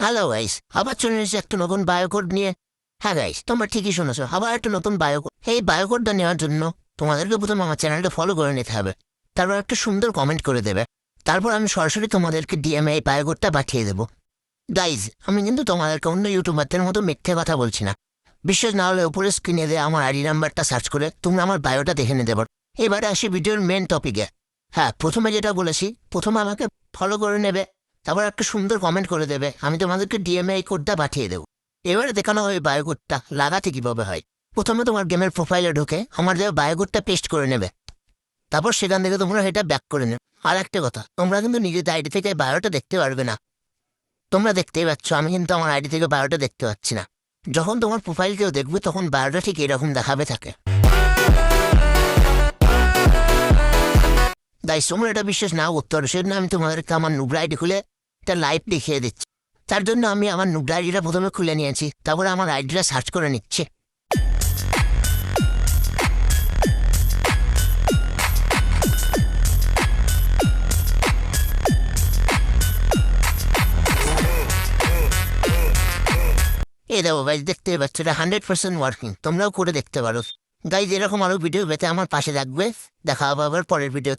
Hello guys, আবার চলে এসেছি একটা নতুন বায়োকোড নিয়ে। হ্যাঁ গাইস, তোমরা ঠিকই শুনেছো, আবার একটা নতুন বায়োকোড। এই বায়োকোডটা নেওয়ার জন্য তোমাদেরকে প্রথমে আমার চ্যানেলটা ফলো করে নিতে হবে, তারপর একটা সুন্দর কমেন্ট করে দেবে। তারপর আমি সরাসরি তোমাদেরকে ডিএমএ এই বায়োকোডটা পাঠিয়ে দেবো। গাইজ, আমি কিন্তু তোমাদেরকে অন্য ইউটিউবারদের মতো মিথ্যে কথা বলছি না। বিশ্বাস না হলে উপরে স্ক্রিনে দিয়ে আমার আইডি নাম্বারটা সার্চ করে তুমি আমার বায়োটা দেখে নিতে পারো। এবারে আসি ভিডিওর মেন টপিকে। হ্যাঁ, প্রথমে যেটা বলেছি, প্রথমে আমাকে ফলো করে নেবে, তারপর একটা সুন্দর কমেন্ট করে দেবে, আমি তোমাদেরকে ডিএমএ এই কোডটা পাঠিয়ে দেবো। এবারে দেখানো হয় বায়োকোডটা লাগাতে কীভাবে হয়। প্রথমে তোমার গেমের প্রোফাইলে ঢুকে আমার দেওয়া বায়োকোডটা পেস্ট করে নেবে, তারপর সেখান থেকে তোমরা এটা ব্যাক করে নেবে। আর একটা কথা, তোমরা কিন্তু নিজেদের আইডি থেকে বায়োটা দেখতে পারবে না। তোমরা দেখতেই পাচ্ছ, আমি কিন্তু আমার আইডি থেকে বায়োটা দেখতে পাচ্ছি না। যখন তোমার প্রোফাইল কেউ দেখবে তখন বায়োটা ঠিক এরকম দেখাবে থাকে। গাইস, তোমরা এটা বিশ্বাস নাও করতে পারো, সেজন্য আমি তোমাদেরকে আমার নুবরা আইডি খুলে একটা লাইভ দেখিয়ে দিচ্ছি। তার জন্য আমি আমার নুবরা আইডিটা প্রথমে খুলে নিয়েছি, তারপরে আমার আইডিটা সার্চ করে নিচ্ছে। এই দেখো গাইজ, দেখতে পাচ্ছ এটা 100% ওয়ার্কিং, তোমরাও করে দেখতে পারো। গাইজ, এরকম আরও ভিডিও পেতে আমার পাশে থাকবে। দেখা হবে আবার পরের ভিডিও।